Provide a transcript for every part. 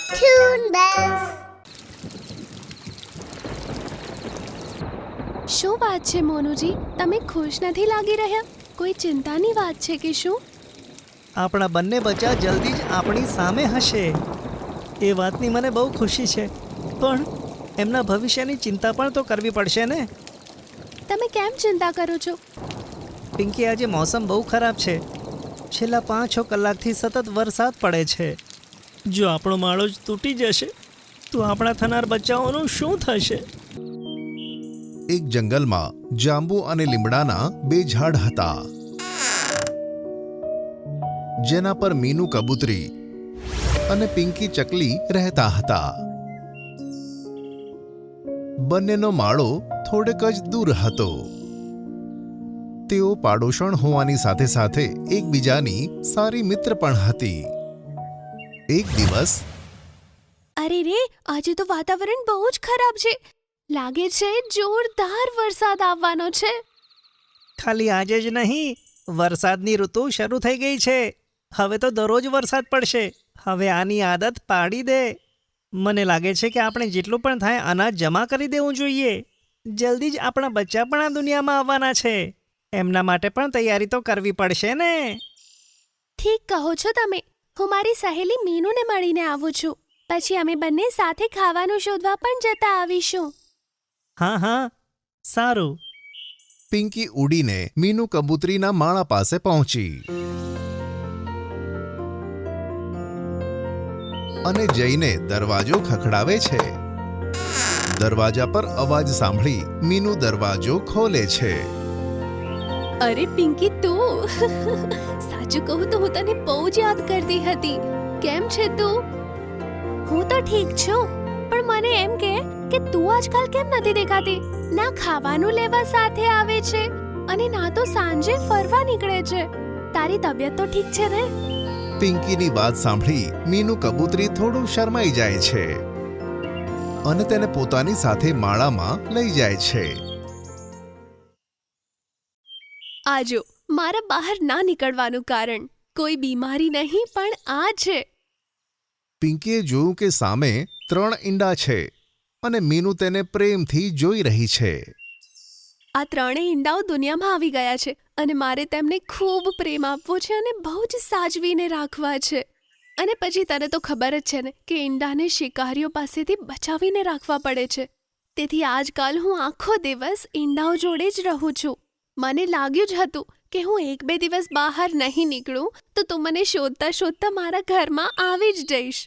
Toon Bells. શું વાત છે મોનુજી, તમે ખુશ નથી લાગી રહ્યા? કોઈ ચિંતાની વાત છે કે શું? આપણા બંને બચ્ચા જલ્દી જ આપણી સામે હશે એ વાતની મને બહુ ખુશી છે, પણ એમના ભવિષ્યની ચિંતા પણ તો કરવી પડશે ને. તમે કેમ ચિંતા કરો છો? પિંકી, આજે મોસમ બહુ ખરાબ છે. છેલ્લા 5-6 કલાકથી સતત વરસાદ પડે છે. જો આપણો માળો જ તૂટી જશે તો આપણા થનાર બચ્ચાઓનું શું થશે? એક જંગલમાં જાંબુ અને લીમડાના 2 ઝાડ હતા, જેના પર મીનુ કબૂતરી અને પિંકી ચકલી રહેતા હતા. બંનેનો માળો થોડેક જ દૂર હતો. તેઓ પાડોશણ હોવાની સાથે સાથે એકબીજાની સારી મિત્ર પણ હતી. એક દિવસ અરે રે, આજે તો વાતાવરણ બહુ જ ખરાબ છે. લાગે છે જોરદાર વરસાદ આવવાનો છે. ખાલી આજે જ નહીં, વરસાદની ઋતુ શરૂ થઈ ગઈ છે. હવે તો દરરોજ વરસાદ પડશે. હવે આની આદત પાડી દે. મને લાગે છે કે આપણે જેટલું પણ થાય અનાજ જમા કરી દેવું જોઈએ. જલ્દી જ આપણા બચ્ચા પણ આ દુનિયામાં આવવાના છે. એમના માટે પણ તૈયારી તો કરવી પડશે ને. ઠીક કહો છો તમે. હું મારી સહેલી મીનુને મળીને આવું છું. પછી અમે બંને સાથે ખાવાનું શોધવા પણ જતા આવીશું. હા હા, સારું. પિંકી ઉડીને મીનુ કબૂતરીના માળા પાસે પહોંચી અને જઈને દરવાજો ખખડાવે છે. દરવાજા પર અવાજ સાંભળી મીનુ દરવાજો ખોલે છે. અરે પિંકી, તું સાચું કહું તો હું તને બહુ જ યાદ કરતી હતી. કેમ છે તું? હું તો ઠીક છું, પણ મને એમ કે તું આજકાલ કેમ નથી દેખાતી? ના ખાવાનું લેવા સાથે આવે છે અને ના તો સાંજે ફરવા નીકળે છે. તારી તબિયત તો ઠીક છે ને? પિંકીની વાત સાંભળી મીનુ કબૂતરી થોડું શરમાઈ જાય છે અને તેને પોતાની સાથે માળામાં લઈ જાય છે. આજો, મારા બહાર ના નીકળવાનું કારણ કોઈ બીમારી નહીં, પણ આ છે. પિંકીએ જોયું કે સામે 3 ઈંડા છે અને મીનુ તેને પ્રેમથી જોઈ રહી છે. આ 3 ઈંડાઓ દુનિયામાં આવી ગયા છે અને મારે તેમને ખૂબ પ્રેમ આપવો છે અને બહુ જ સાચવીને રાખવા છે. અને પછી તને તો ખબર જ છે ને કે ઈંડાને શિકારીઓ પાસેથી બચાવીને રાખવા પડે છે. તેથી આજકાલ હું આખો દિવસ ઈંડાઓ જોડે જ રહું છું. મને લાગ્યું જ હતું કે હું 1-2 દિવસ બહાર નહીં નીકળું તો તું મને શોધતા શોધતા મારા ઘરમાં આવી જ જઈશ.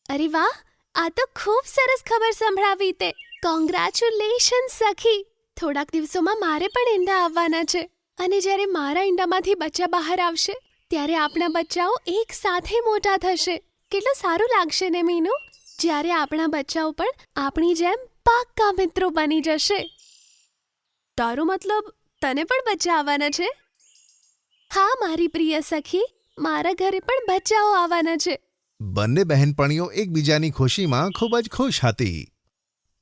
અરે વાહ, આ તો ખૂબ સરસ ખબર સંભળાવી તે. કોંગ્રેચ્યુલેશન સખી. થોડાક દિવસોમાં મારે પણ ઈંડા આવવાના છે અને જ્યારે મારા ઈંડામાંથી બચ્ચા બહાર આવશે ત્યારે આપણા બચ્ચાઓ એક સાથે મોટા થશે. કેટલું સારું લાગશે ને મીનુ, જ્યારે આપણા બચ્ચાઓ પણ આપણી જેમ પાક્કા મિત્રો બની જશે. તારો મતલબ તને પણ બચ્ચા આવવાના છે? હા મારી પ્રિય સખી, મારા ઘરે પણ બચ્ચાઓ આવવાના છે. બંને બહેનપણીઓ એકબીજાની ખુશીમાં ખૂબ જ ખુશ હતી.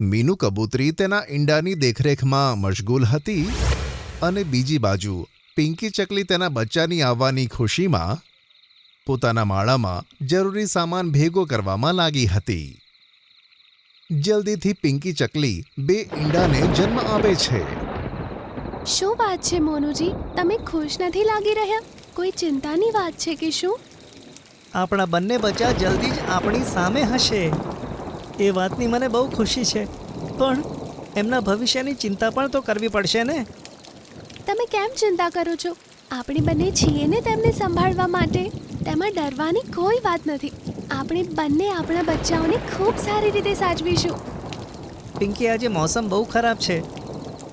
મીનુ કબૂતરી તેના ઈંડાની દેખરેખમાં મશગુલ હતી અને બીજી બાજુ પિંકી ચકલી તેના બચ્ચાની આવવાની ખુશીમાં પોતાના માળામાં જરૂરી સામાન ભેગો કરવામાં લાગી હતી. જલ્દીથી પિંકી ચકલી 2 ઈંડાને જન્મ આપે છે. શું વાત છે મોનુજી, તમે ખુશ નથી લાગી રહ્યા? કોઈ ચિંતાની વાત છે કે શું? આપણા બંને બચ્ચા જલ્દી જ આપણી સામે હશે એ વાતની મને બહુ ખુશી છે, પણ એમના ભવિષ્યની ચિંતા પણ તો કરવી પડશે ને. તમે કેમ ચિંતા કરો છો? આપણે બંને છીએ ને તેમને સંભાળવા માટે. તેમાં ડરવાની કોઈ વાત નથી. આપણે બંને આપણા બચ્ચાઓને ખૂબ સારી રીતે સાચવીશું. પિંકી, આજે મોસમ બહુ ખરાબ છે.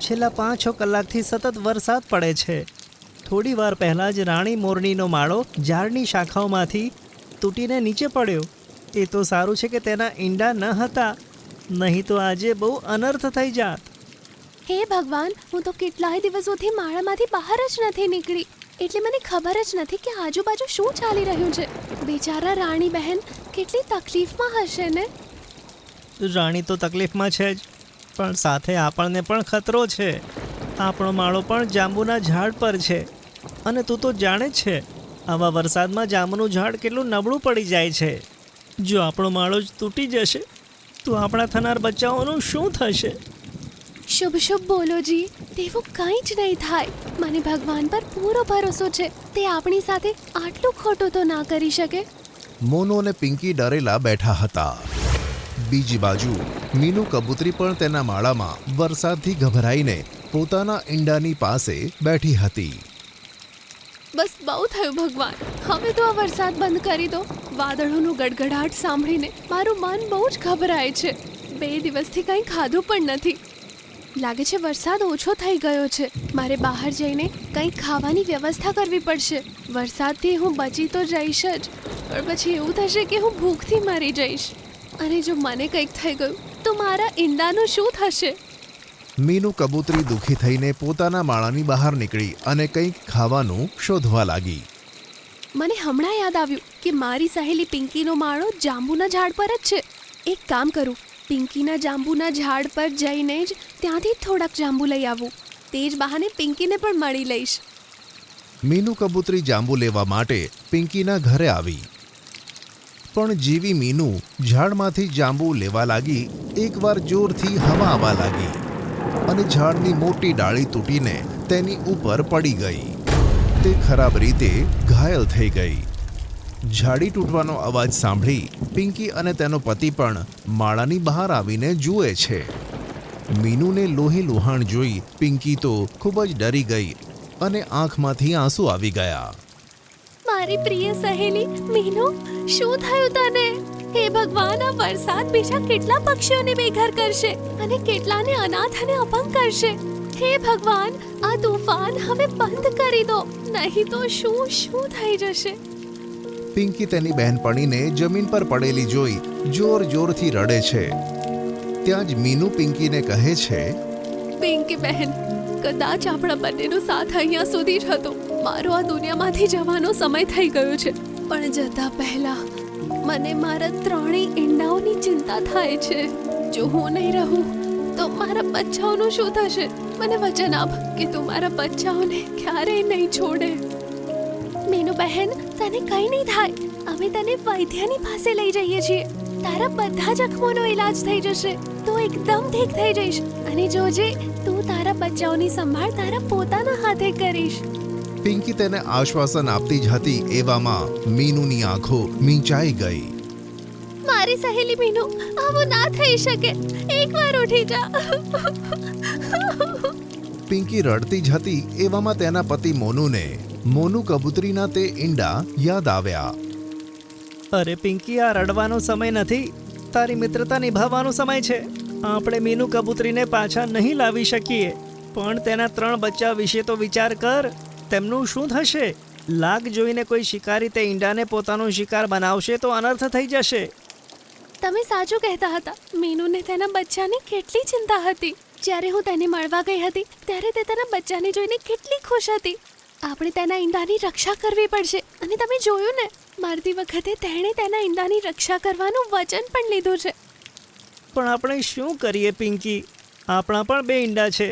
છેલ્લા 5-6 કલાકથી સતત વરસાદ પડે છે. થોડી વાર પહેલાં જ રાણી મોરનીનો માળો ઝાડની શાખાઓમાંથી તૂટીને નીચે પડ્યો. એ તો સારું છે કે તેના ઈંડા ન હતા, નહીં તો આજે બહુ અનર્થ થઈ જાત. હે ભગવાન, હું તો કેટલાય દિવસોથી માળામાંથી બહાર જ નથી નીકળી, એટલે મને ખબર જ નથી કે આજુબાજુ શું ચાલી રહ્યું છે. બિચારા રાણી બહેન કેટલી તકલીફમાં હશે ને. રાણી તો તકલીફમાં છે જ, પણ સાથે આપણને પણ ખતરો છે. આપણો માળો પણ જાંબુના ઝાડ પર છે અને તું તો જાણે જ છે આવા વરસાદમાં જાંબુનું ઝાડ કેટલું નબળું પડી જાય છે. જો આપણો માળો જ તૂટી જશે તો આપણા થનાર બચ્ચાઓનું શું થશે? શુભ શુભ બોલો જી, તેવું કંઈ જ નહીં થાય. મને ભગવાન પર પૂરો ભરોસો છે. તે આપણી સાથે આટલું ખોટું તો ના કરી શકે. મોનુ અને પિંકી ડરેલા બેઠા હતા. બીજી બાજુ મીનુ કબૂતરી પણ તેના માળામાં વરસાદથી ગભરાઈને પોતાના ઈંડાની પાસે બેઠી હતી. બસ બહુ થયું ભગવાન, હવે તો આ વરસાદ બંધ કરી દો. વાદળોનો ગડગડાટ સાંભળીને મારું મન બહુ જ ગભરાય છે. 2 દિવસથી કંઈ ખાધું પણ નથી. લાગે છે વરસાદ ઓછો થઈ ગયો છે. મારે બહાર જઈને કંઈક ખાવાની વ્યવસ્થા કરવી પડશે. વરસાદથી હું બચી તો જઈશ જ, પણ પછી એવું થશે કે હું ભૂખથી મરી જઈશ. અને જો મને કંઈક થઈ ગયું તો મારા ઈંડાનું શું થશે? મીનુ કબૂતરી દુઃખી થઈને પોતાના માળાની બહાર નીકળી અને કંઈક ખાવાનું શોધવા લાગી. મને હમણાં યાદ આવ્યું કે મારી સહેલી પિંકીનો માળો જાંબુના ઝાડ પર જ છે. એક કામ કરું, પિંકીના જાંબુના ઝાડ પર જઈને જ ત્યાંથી થોડાક જાંબુ લઈ આવું. તે જ બહાને પિંકીને પણ મળી લઈશ. મીનુ કબૂતરી જાંબુ લેવા માટે પિંકીના ઘરે આવી. પણ જેવી મીનુ ઝાડમાંથી જાંબુ લેવા લાગી, એકવાર જોરથી હવા આવવા લાગી અને ઝાડની મોટી ડાળી તૂટીને તેની ઉપર પડી ગઈ. તે ખરાબ રીતે ઘાયલ થઈ ગઈ. ઝાડી તૂટવાનો અવાજ સાંભળી પિંકી અને તેનો પતિ પણ માળાની બહાર આવીને જુએ છે. મીનુને લોહી લુહાણ જોઈ પિંકી તો ખૂબ જ ડરી ગઈ અને આંખમાંથી આંસુ આવી ગયા. મારી પ્રિય સહેલી મીનુ, શું થયું તને? હે ભગવાન, આ વરસાદ બીજા કેટલા પક્ષીઓને બેઘર કરશે અને કેટલાને અનાથ અને અપંગ કરશે. હે ભગવાન, આ તોફાન હવે બંધ કરી દો, નહીં તો શું થઈ જશે. પિંકી તેની બહેનપણીને જમીન પર પડેલી જોઈ જોર જોરથી રડે છે. ત્યાં જ મીનુ પિંકીને કહે છે, પિંકી બહેન, કદાચ આપણા બંનેનો સાથ અહીંયા સુધી જ હતો. મારો આ દુનિયામાંથી જવાનો સમય થઈ ગયો છે, પણ જતા પહેલા મને મારા 3 ઈંડાઓની ચિંતા થાય છે. જો હું નહીં રહું તો મારા બચ્ચાઓનું શું થશે? મને વચન આપ કે તું મારા બચ્ચાઓને ક્યારેય નહીં છોડે. મીનુ બહેન, તને કંઈ નહીં થાય. અમે તને વૈદ્યની પાસે લઈ જઈએ છીએ. તારા બધા જખમોનો ઈલાજ થઈ જશે. તું એકદમ ઠીક થઈ જઈશ અને જોજે, તું તારા બચ્ચાઓની સંભાળ તારા પોતાના હાથે કરીશ. પિંકી તેને આશ્વાસન આપતી જ હતી એવામાં મીનુની આંખો મીંચાઈ ગઈ. મારી સહેલી મીનુ, આવું ના થઈ શકે. એકવાર ઉઠી જા. પિંકી રડતી જ હતી એવામાં તેના પતિ મોનુને મોનુ કબૂતરીના તે ઈંડા યાદ આવ્યા. અરે પિંકી, આ રડવાનો સમય નથી, તારી મિત્રતા નિભાવવાનો સમય છે. આપણે મીનુ કબૂતરીને પાછા નહીં લાવી શકીએ, પણ તેના 3 બચ્ચા વિશે તો વિચાર કર. તેમનું શું થશે? લાગ જોઈને કોઈ શિકારી તે ઈંડાને પોતાનો શિકાર બનાવશે તો અનર્થ થઈ જશે. તમે સાચું કહેતા હતા. મીનુને તેના બચ્ચાની કેટલી ચિંતા હતી. જ્યારે હું તેને મળવા ગઈ હતી ત્યારે તે તેના બચ્ચાને જોઈને કેટલી ખુશ હતી. આપણે તેના ઈંડાની રક્ષા કરવી પડશે. અને તમે જોયું ને, મરતી વખતે તેણે તેના ઈંડાની રક્ષા કરવાનું વચન પણ લીધું છે. પણ આપણે શું કરીએ પિંકી? આપણા પણ 2 ઈંડા છે.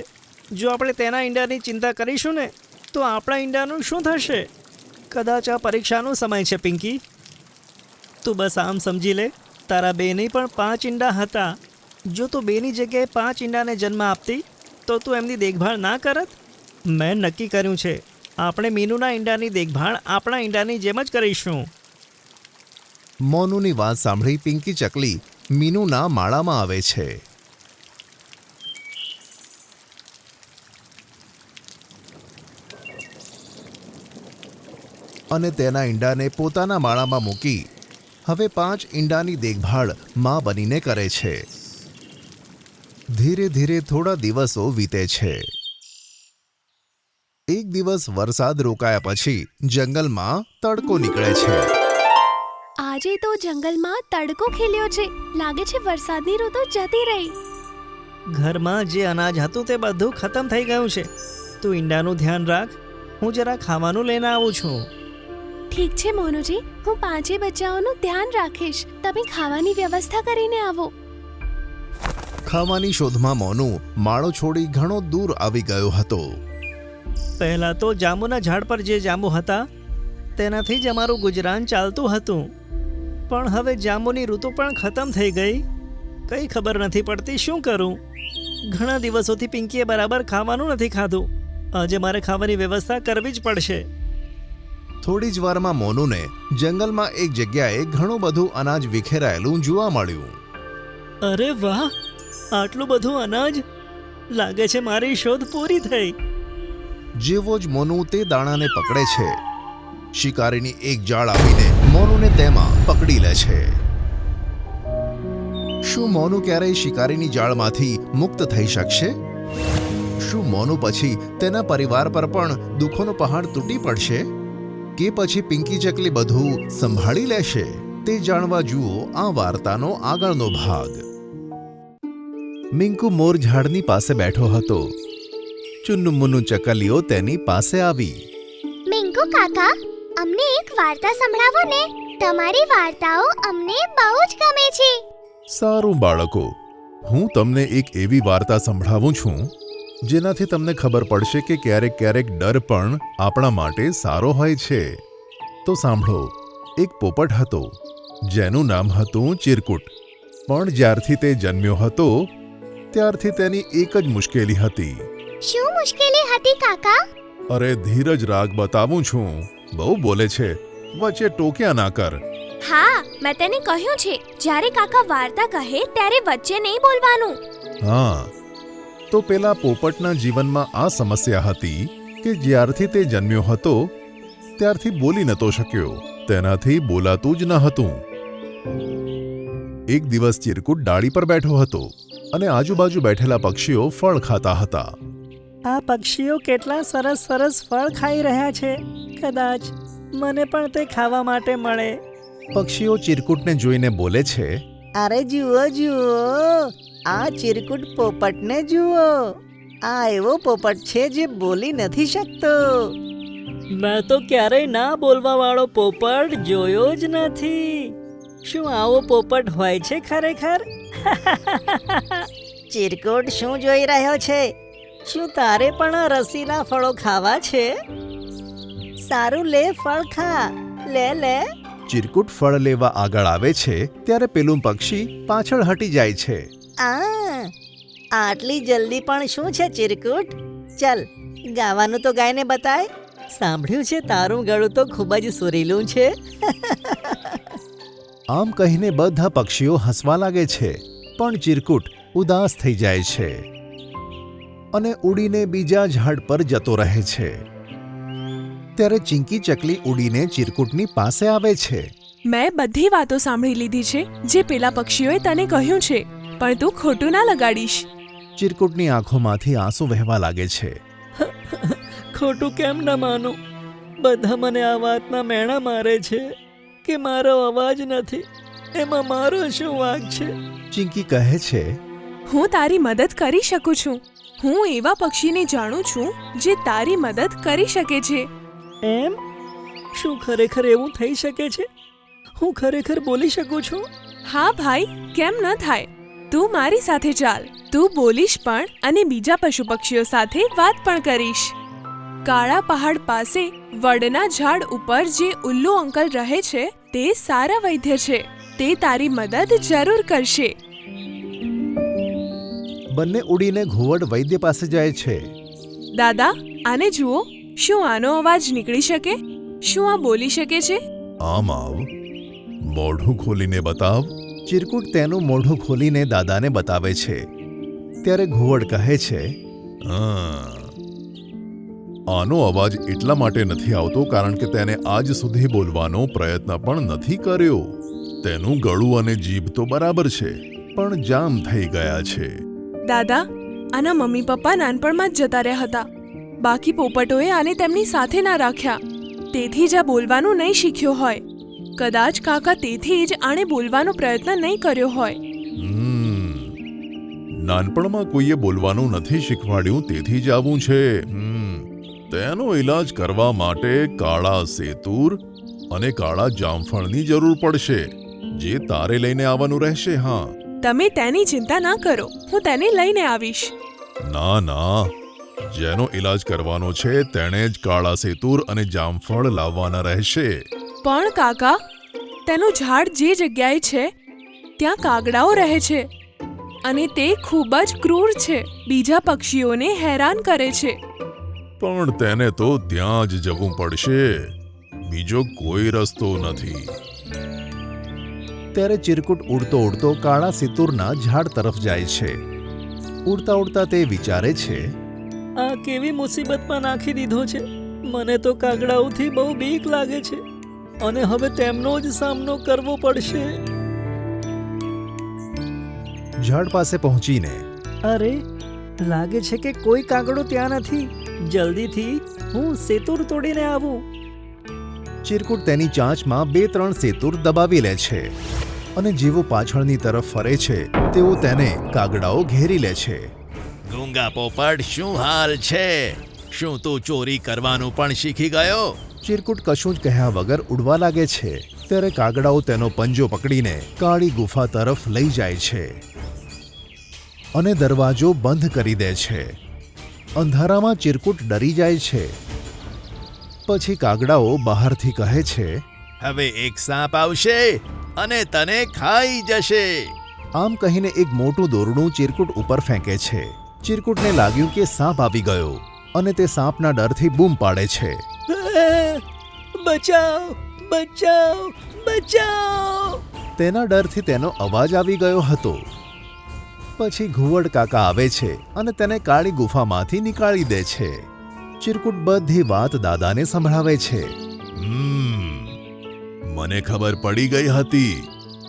જો આપણે તેના ઈંડાની ચિંતા કરીશું ને તો આપણા ઈંડાનું શું થશે? કદાચ આ પરીક્ષાનો સમય છે પિંકી. તું બસ આમ સમજી લે, તારા 2ની પણ 5 ઈંડા હતા. જો તું 2ની જગ્યાએ 5 ઈંડાને જન્મ આપતી તો તું એમની દેખભાળ ના કરત? મેં નક્કી કર્યું છે, આપણે મીનુના ઈંડાની દેખભાળ આપણા ઈંડાની જેમ જ કરીશું. મોનુની વાત સાંભળી પિંકી ચકલી મીનુના માળામાં આવે છે. અને તેના ઈંડાને પોતાના માળામાં મૂકી હવે 5 ઈંડાની દેખભાળ માં બનીને કરે છે. ધીરે ધીરે થોડા દિવસો વીતે છે. એક દિવસ વરસાદ રોકાયા પછી જંગલમાં તડકો નીકળે છે. આજે તો જંગલમાં તડકો ખીલ્યો છે. લાગે છે વરસાદની ઋતુ જતી રહી. ઘરમાં જે અનાજ હતું તે બધું ખતમ થઈ ગયું છે. તું ઈંડાનું ધ્યાન રાખ, હું જરા ખાવાનું લઈને આવું છું. ઠીક છે મોનુજી, હું 5 બચ્ચાઓનું ધ્યાન રાખીશ. તમે ખાવાની વ્યવસ્થા કરીને આવો. ખાવાની શોધમાં મોનુ માળો છોડી ઘણો દૂર આવી ગયો હતો. પહેલાં તો જાંબુના ઝાડ પર જે જાંબુ હતા તેનાથી જ અમારું ગુજરાન ચાલતું હતું. પણ હવે જાંબુની ઋતુ પણ ખતમ થઈ ગઈ. કંઈ ખબર નથી પડતી શું કરું. ઘણા દિવસોથી પિંકીએ બરાબર ખાવાનું નથી ખાધું. આજે મારે ખાવાની વ્યવસ્થા કરવી જ પડશે. થોડી જ વારમાં મોનુને જંગલમાં એક જગ્યાએ ઘણું બધું અનાજ વિખેરાયેલું જોવા મળ્યું. અરે વાહ, આટલું બધું અનાજ! લાગે છે મારી શોધ પૂરી થઈ. જેવો જ મોનુ તે દાણાને પકડે છે, શિકારીની એક જાળ આવીને મોનુને તેમાં પકડી લે છે. શું મોનુ ક્યારેય શિકારીની જાળમાંથી મુક્ત થઈ શકશે? શું મોનુ પછી તેના પરિવાર પર પણ દુઃખોનો પહાડ તૂટી પડશે? કે પછી પિંકી ચકલી બધું સંભાળી લેશે? તે જાણવા જુઓ આ વાર્તાનો આગળનો ભાગ. મિંકુ મોર ઝાડની પાસે બેઠો હતો. ચુન્નુમુન્નુ ચકલીઓ તેની પાસે આવી. મિંકુ કાકા, અમને એક વાર્તા સંભળાવો ને. તમારી વાર્તાઓ અમને બહુ જ ગમે છે. સારું બાળકો, હું તમને એક એવી વાર્તા સંભળાવું છું જેનાથી તમને ખબર પડશે કે ક્યારેક ક્યારેક ડર પણ આપણા માટે સારો હોય છે. તો સાંભળો. એક પોપટ હતો જેનું નામ હતું ચિરકુટ. પણ જ્યારથી તે જન્મ્યો હતો ત્યારથી તેની એક જ મુશ્કેલી હતી. શું મુશ્કેલી હતી કાકા? અરે ધીરજ રાગ બતાવું છું. બહુ બોલે છે, વચ્ચે ટોક્યા ના કર. હા, મેં તેને કહ્યું છે જ્યારે કાકા વાર્તા કહે ત્યારે વચ્ચે નહીં બોલવાનું. હા, તો પેલા પોપટના જીવનમાં આ સમસ્યા હતી કે જ્યારથી તે જન્મ્યો હતો ત્યારથી બોલી નતો શક્યો. તેનાથી બોલાતું જ ન હતું. એક દિવસ ચિરકુટ ડાળી પર બેઠો હતો અને આજુબાજુ બેઠેલા પક્ષીઓ ફળ ખાતા હતા. આ પક્ષીઓ કેટલા સરસ સરસ ફળ ખાઈ રહ્યા છે. કદાચ મને પણ તે ખાવા માટે મળે. પક્ષીઓ ચિરકુટને જોઈને બોલે છે, અરે જુઓ જુઓ, આ ચિરકુટ પોપટને જુઓ. આ એવો પોપટ છે જે બોલી નથી શકતો. મેં તો ક્યારેય ના બોલવા વાળો પોપટ જોયો જ નથી. શું આવો પોપટ હોય છે ખરેખર? ચિરકુટ શું જોઈ રહ્યો છે? શું તારે પણ આ રસીલા ફળો ખાવા છે? સારું, લે ફળ ખા. લે લે. ચિરકુટ ફળ લેવા આગળ આવે છે ત્યારે પેલું પક્ષી પાછળ હટી જાય છે. આટલી જલ્દી પણ શું છે ચિરકુટ? ચાલ, ગાવાનું તો ગાઈને બતાય. સાંભળ્યું છે તારું ગળું તો ખૂબ જ સુરીલું છે. આમ કહીને બધા પક્ષીઓ હસવા લાગે છે, પણ ચિરકુટ ઉદાસ થઈ જાય છે અને ઉડીને બીજા ઝાડ પર જતો રહે છે. ત્યારે ચિંકી ચકલી ઉડીને ચિરકુટની પાસે આવે છે. મેં બધી વાતો સાંભળી લીધી છે જે પેલા પક્ષીઓએ તને કહ્યું છે, પણ તું ખોટું ના લગાડીશ. ચિરકુટની આંખોમાંથી આંસુ વહેવા લાગે છે. ખોટું કેમ ન માનું? બધા મને આ વાતના મેણા મારે છે કે મારો અવાજ નથી. એમાં મારો શું વાંક છે? ચિંકી કહે છે, હું તારી મદદ કરી શકું છું. હું એવા પક્ષીને જાણું છું જે તારી મદદ કરી શકે છે. એમ? શું ખરેખર એવું થઈ શકે છે? હું ખરેખર બોલી શકું છું? હા ભાઈ, કેમ ન થાય. તું મારી સાથે ચાલ. તું બોલીશ પણ અને બીજા પશુ પક્ષીઓ સાથે વાત પણ કરીશ. કાળા પહાડ પાસે વડના ઝાડ ઉપર જે ઉલ્લુ અંકલ રહે છે તે સારા વૈદ્ય છે. તે તારી મદદ જરૂર કરશે. બંને ઉડીને ઘુવડ વૈદ્ય પાસે જાય છે. દાદા, આને જુઓ. શું આનો અવાજ નીકળી શકે? શું આ બોલી શકે છે? આમ આવ, મોઢું ખોલીને બતાવ. ચિરકુટ તેનું મોઢું ખોલીને દાદાને બતાવે છે. ત્યારે ઘુવડ કહે છે, આનો અવાજ એટલા માટે નથી આવતો કારણ કે તેને આજ સુધી બોલવાનો પ્રયત્ન પણ નથી કર્યો. તેનું ગળું અને જીભ તો બરાબર છે, પણ જામ થઈ ગયા છે. દાદા, આના મમ્મી પપ્પા નાનપણમાં જ જતા રહ્યા હતા. બાકી પોપટોએ આને તેમની સાથે ના રાખ્યા. તેથી જ આ બોલવાનું નહીં શીખ્યો હોય. કદાચ કાકા તેથી જ આણે બોલવાનો પ્રયત્ન નહીં કર્યો હોય. નાનપણમાં કોઈએ બોલવાનું નથી શીખવાડ્યું તેથી જ આવું છે. તેનો ઈલાજ કરવા માટે કાળા સેતુર અને કાળા જામફળની જરૂર પડશે, જે તારે લઈને આવવાનું રહેશે. હા, તમે તેની ચિંતા ના કરો. હું તેને લઈને આવીશ. ના ના, જેનો ઈલાજ કરવાનો છે તેણે જ કાળા સેતુર અને જામફળ લાવવાના રહેશે. પણ કાકા, તેનું ઝાડ જે જગ્યાએ છે ત્યાં કાગડાઓ રહે છે અને તે ખૂબ જ ક્રૂર છે. બીજા પક્ષીઓને હેરાન કરે છે. પણ તેને તો ત્યાં જ જવું પડશે. બીજો કોઈ રસ્તો નથી. ત્યારે ચિરકુટ ઉડતો ઉડતો કાળા સિતુરના ઝાડ તરફ જાય છે. ઉડતા ઉડતા તે વિચારે છે, આ કેવી મુસીબતમાં નાખી દીધો છે. મને તો કાગડાઓથી બહુ બીક લાગે છે અને હવે તેમનો જ સામનો કરવો પડશે. ઝાડ પાસે પહોંચીને અરે, લાગે છે કે કોઈ કાગડો ત્યાં નથી. જલ્દીથી હું સેતુર તોડીને આવું. ચિરકુટ તેની ચાંચમાં 2-3 સેતુર દબાવી લે છે અને જેવો પાછળની તરફ ફરે છે તેવો તેને કાગડાઓ ઘેરી લે છે. ગૂંગા પોપટ, શું હાલ છે? શું તું ચોરી કરવાનું પણ શીખી ગયો? ચિરકુટ કશું જ કહ્યા વગર ઉડવા લાગે છે. ત્યારે કાગડાઓ તેનો પંજો પકડીને કાળી ગુફા તરફ લઈ જાય છે અને દરવાજો બંધ કરી દે છે. અંધારામાં ચિરકુટ ડરી જાય છે. પછી કાગડાઓ બહારથી કહે છે, હવે એક સાપ આવશે અને તને ખાઈ જશે. આમ કહીને એક મોટું દોરડું ચિરકુટ ઉપર ફેંકે છે. ચિરકુટને લાગ્યું કે સાપ આવી ગયો અને તે સાપના ડરથી બૂમ પાડે છે. બચાવ, બચાવ, બચાવ! તેના ડરથી તેનો અવાજ આવી ગયો હતો. પછી ઘુવડ કાકા આવે છે અને તેને કાળી ગુફામાંથી નીકાળી દે છે. ચિરકુટ બધી વાત દાદાને સંભળાવે છે. મને ખબર પડી ગઈ હતી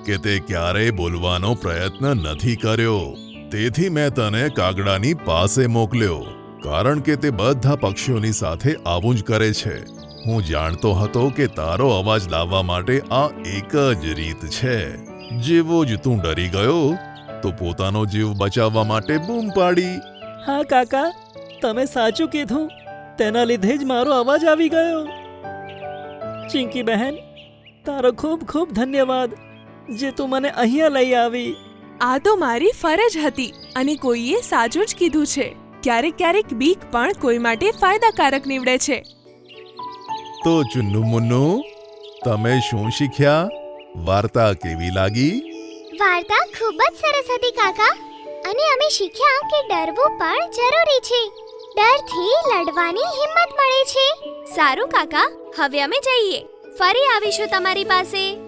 કે તે ક્યારેય બોલવાનો પ્રયત્ન નથી કર્યો. તેથી મેં તને કાગડાની પાસે મોકલ્યો, કારણ કે તે બધા પક્ષીઓની સાથે આવું જ કરે છે. હું જાણતો હતો કે તારો અવાજ લાવવા માટે આ એક જ રીત છે. જેવો જ તું ડરી ગયો તો પોતાનો જીવ બચાવવા માટે બૂમ પાડી. હા કાકા, તમે સાચું કીધું. તેના લીધે જ મારો અવાજ આવી ગયો. ચિંકી બહેન, તારો ખૂબ ખૂબ ધન્યવાદ જે તું મને અહીંયા લઈ આવી. આ તો મારી ફરજ હતી અને કોઈએ સાચું જ કીધું છે. ક્યારેક ક્યારેક બીક પણ કોઈ માટે ફાયદાકારક નીવડે છે. તો ચુન્નુ મુન્નુ, તમે શું શીખ્યા? વાર્તા કેવી લાગી? વાર્તા ખૂબ જ સરસ હતી કાકા. અને અમે શીખ્યા કે ડરવું પણ જરૂરી છે. ડરથી લડવાની હિંમત મળે છે. સારું કાકા, હવે અમે જઈએ. ફરી આવીશું તમારી પાસે.